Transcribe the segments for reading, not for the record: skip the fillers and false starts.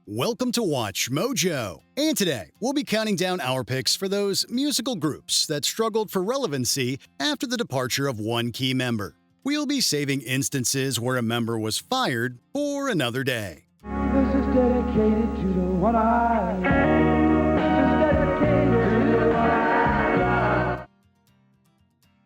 Welcome to Watch Mojo. And today, we'll be counting down our picks for those musical groups that struggled for relevancy after the departure of one key member. We'll be saving instances where a member was fired for another day. This is dedicated to the one I love. This is dedicated to the one I love.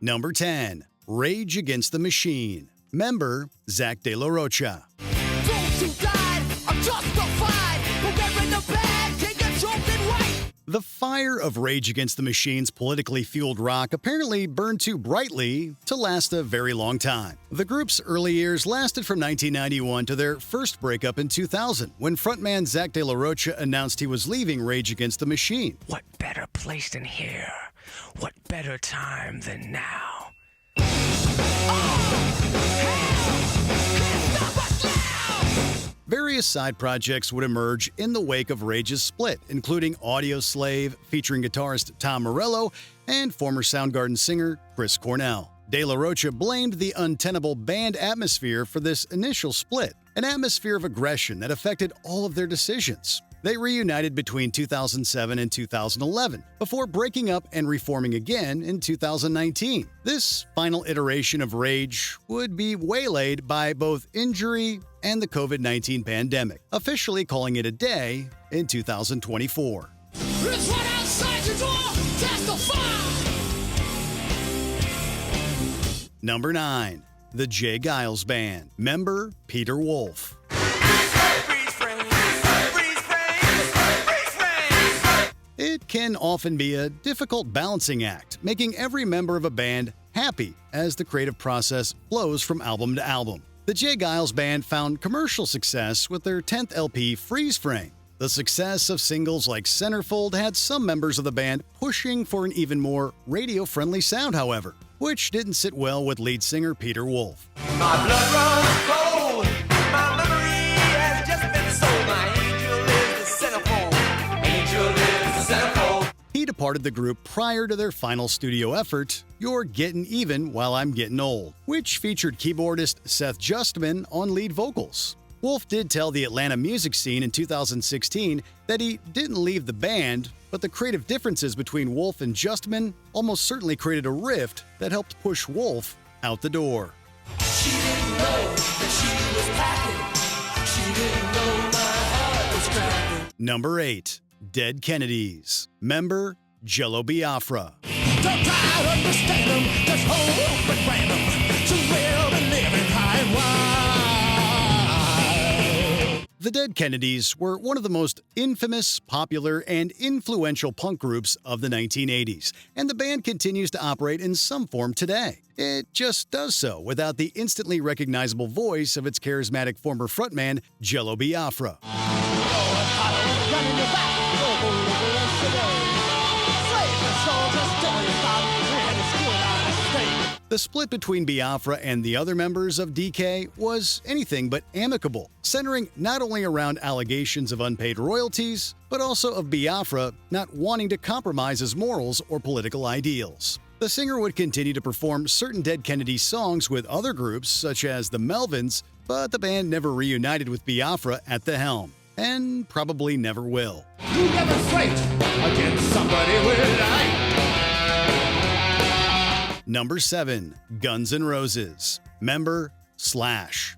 Number 10. Rage Against the Machine. Member, Zach De La Rocha. Those who died are justified, but wearing the bad, take a something right. The fire of Rage Against the Machine's politically fueled rock apparently burned too brightly to last a very long time. The group's early years lasted from 1991 to their first breakup in 2000, when frontman Zach De La Rocha announced he was leaving Rage Against the Machine. What better place than here? What better time than now? Various side projects would emerge in the wake of Rage's split, including Audio Slave, featuring guitarist Tom Morello, and former Soundgarden singer Chris Cornell. De La Rocha blamed the untenable band atmosphere for this initial split, an atmosphere of aggression that affected all of their decisions. They reunited between 2007 and 2011, before breaking up and reforming again in 2019. This final iteration of Rage would be waylaid by both injury and the COVID-19 pandemic, officially calling it a day in 2024. It's right outside your door, testify. Number 9. The Geils Band. Member, Peter Wolf. It can often be a difficult balancing act, making every member of a band happy as the creative process flows from album to album. The Geils Band found commercial success with their 10th LP, Freeze Frame. The success of singles like Centerfold had some members of the band pushing for an even more radio-friendly sound, however, which didn't sit well with lead singer Peter Wolf. My blood runs cold. My memory has just been sold. My angel is the centerfold. Angel is the centerfold. He departed the group prior to their final studio effort, You're Getting Even While I'm Getting Old, which featured keyboardist Seth Justman on lead vocals. Wolf did tell the Atlanta music scene in 2016 that he didn't leave the band, but the creative differences between Wolf and Justman almost certainly created a rift that helped push Wolf out the door. She didn't know that she was packing. She didn't know my heart was cracking. Number 8. Dead Kennedys. Member, Jello Biafra. Don't try to understand them, just hope and random. So we'll be living high and wide. The Dead Kennedys were one of the most infamous, popular, and influential punk groups of the 1980s, and the band continues to operate in some form today. It just does so without the instantly recognizable voice of its charismatic former frontman, Jello Biafra. The split between Biafra and the other members of DK was anything but amicable, centering not only around allegations of unpaid royalties, but also of Biafra not wanting to compromise his morals or political ideals. The singer would continue to perform certain Dead Kennedys songs with other groups, such as the Melvins, but the band never reunited with Biafra at the helm, and probably never will. You demonstrate against somebody with light. Number 7. Guns N' Roses. Member, Slash.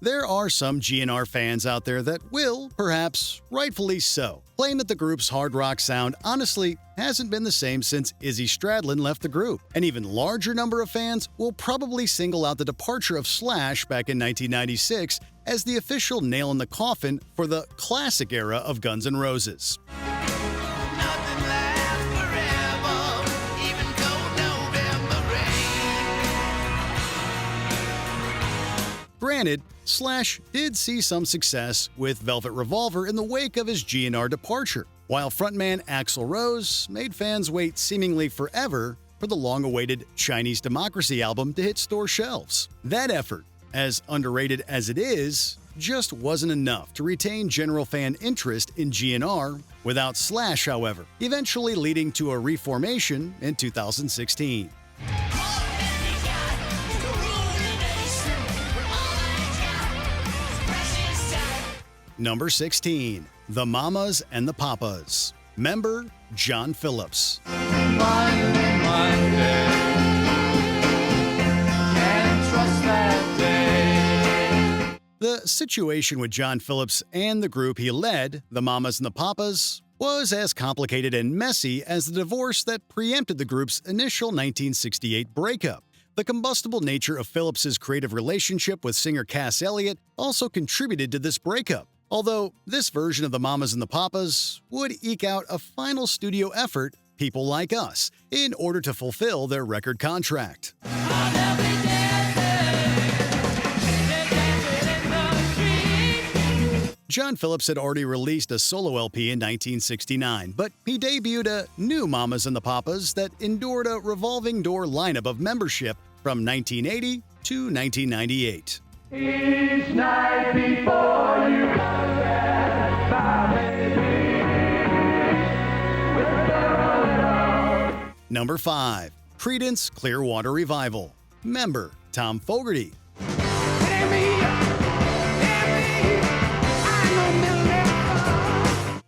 There are some GNR fans out there that will, perhaps rightfully so, claim that the group's hard rock sound honestly hasn't been the same since Izzy Stradlin left the group. An even larger number of fans will probably single out the departure of Slash back in 1996 as the official nail in the coffin for the classic era of Guns N' Roses. Nothing lasts forever, even cold November rain. Granted, Slash did see some success with Velvet Revolver in the wake of his GNR departure, while frontman Axl Rose made fans wait seemingly forever for the long-awaited Chinese Democracy album to hit store shelves. That effort, as underrated as it is, just wasn't enough to retain general fan interest in GNR without Slash, however, eventually leading to a reformation in 2016. More Number 16. The Mamas and the Papas. Member, John Phillips. The situation with John Phillips and the group he led, the Mamas and the Papas, was as complicated and messy as the divorce that preempted the group's initial 1968 breakup. The combustible nature of Phillips's creative relationship with singer Cass Elliot also contributed to this breakup, although this version of the Mamas and the Papas would eke out a final studio effort, People Like Us, in order to fulfill their record contract. John Phillips had already released a solo LP in 1969, but he debuted a new Mamas and the Papas that endured a revolving door lineup of membership from 1980 to 1998. Each night before you come back, my baby, with the Number 5. Creedence Clearwater Revival. Member, Tom Fogerty.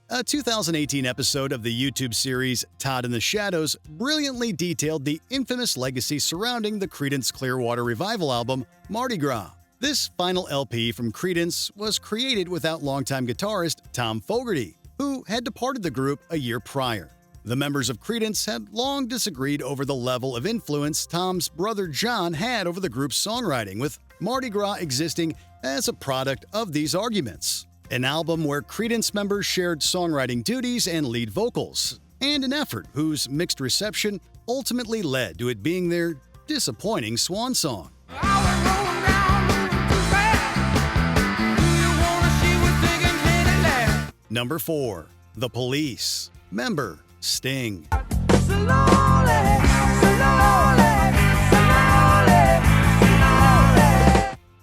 A 2018 episode of the YouTube series Todd in the Shadows brilliantly detailed the infamous legacy surrounding the Creedence Clearwater Revival album, Mardi Gras. This final LP from Creedence was created without longtime guitarist Tom Fogerty, who had departed the group a year prior. The members of Creedence had long disagreed over the level of influence Tom's brother John had over the group's songwriting, with Mardi Gras existing as a product of these arguments. An album where Creedence members shared songwriting duties and lead vocals, and an effort whose mixed reception ultimately led to it being their disappointing swan song. Number 4. The Police. Member, Sting.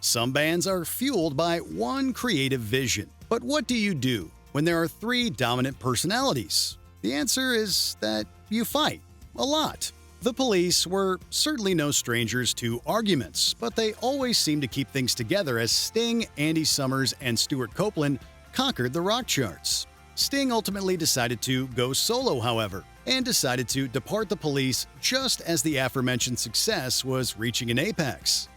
Some bands are fueled by one creative vision. But what do you do when there are 3 dominant personalities? The answer is that you fight. A lot. The Police were certainly no strangers to arguments, but they always seemed to keep things together as Sting, Andy Summers, and Stuart Copeland conquered the rock charts. Sting ultimately decided to go solo, however, and decided to depart the Police just as the aforementioned success was reaching an apex.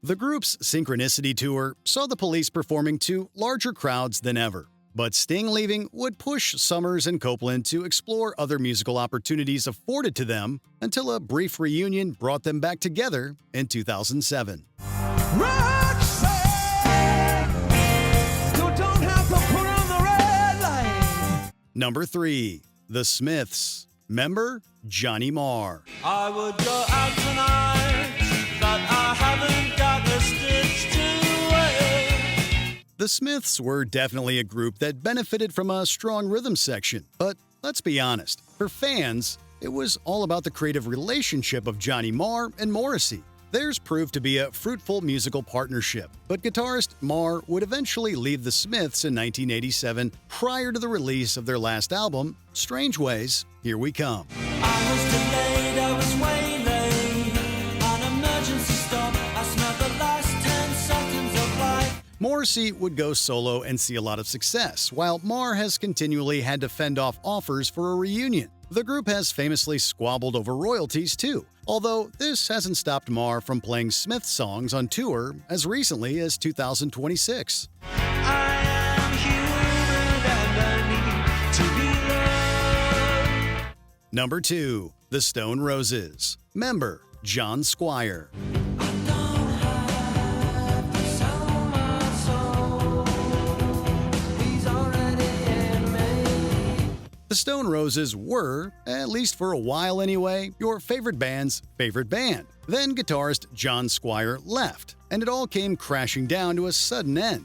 The group's Synchronicity tour saw the Police performing to larger crowds than ever, but Sting leaving would push Summers and Copeland to explore other musical opportunities afforded to them until a brief reunion brought them back together in 2007. Number 3. The Smiths. Member, Johnny Marr. I would go out tonight, but I haven't got a stitch to wear. The Smiths were definitely a group that benefited from a strong rhythm section, but let's be honest, for fans, it was all about the creative relationship of Johnny Marr and Morrissey. Theirs proved to be a fruitful musical partnership, but guitarist Marr would eventually leave the Smiths in 1987 prior to the release of their last album, Strange Ways, Here We Come. I was delayed, I was waylaid. On emergency stop, I smelled the last 10 seconds of life. Morrissey would go solo and see a lot of success, while Marr has continually had to fend off offers for a reunion. The group has famously squabbled over royalties too, although this hasn't stopped Marr from playing Smith songs on tour as recently as 2026. I am human and I need to be loved. Number 2. The Stone Roses. Member, John Squire. The Stone Roses were, at least for a while anyway, your favorite band's favorite band. Then guitarist John Squire left, and it all came crashing down to a sudden end.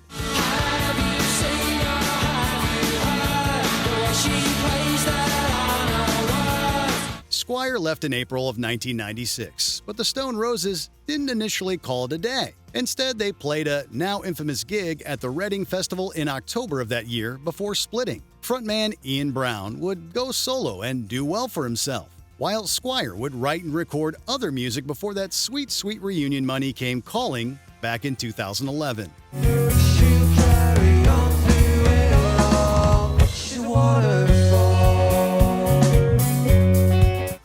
Squire left in April of 1996, but the Stone Roses didn't initially call it a day. Instead, they played a now infamous gig at the Reading Festival in October of that year before splitting. Frontman Ian Brown would go solo and do well for himself, while Squire would write and record other music before that sweet, sweet reunion money came calling back in 2011.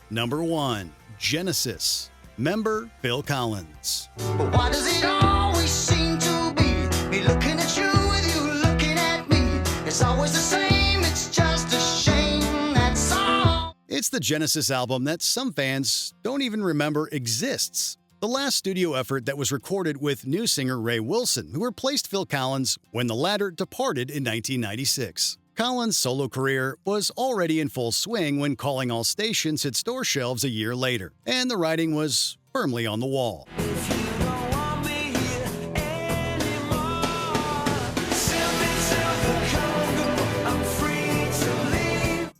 Number 1. Genesis. Member Phil Collins. But why does it always seem to be me looking at you with you looking at me? It's always the same, it's just a shame, that's all. It's the Genesis album that some fans don't even remember exists. The last studio effort that was recorded with new singer Ray Wilson, who replaced Phil Collins when the latter departed in 1996. Collins' solo career was already in full swing when Calling All Stations hit store shelves a year later, and the writing was firmly on the wall.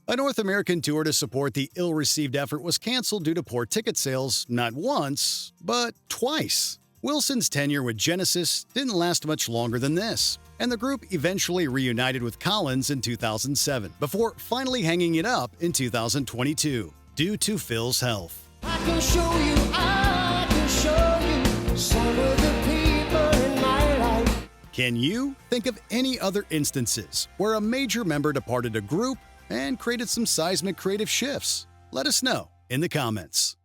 A North American tour to support the ill-received effort was canceled due to poor ticket sales not once, but twice. Wilson's tenure with Genesis didn't last much longer than this, and the group eventually reunited with Collins in 2007, before finally hanging it up in 2022, due to Phil's health. I can show you some of the people in my life. Can you think of any other instances where a major member departed a group and created some seismic creative shifts? Let us know in the comments.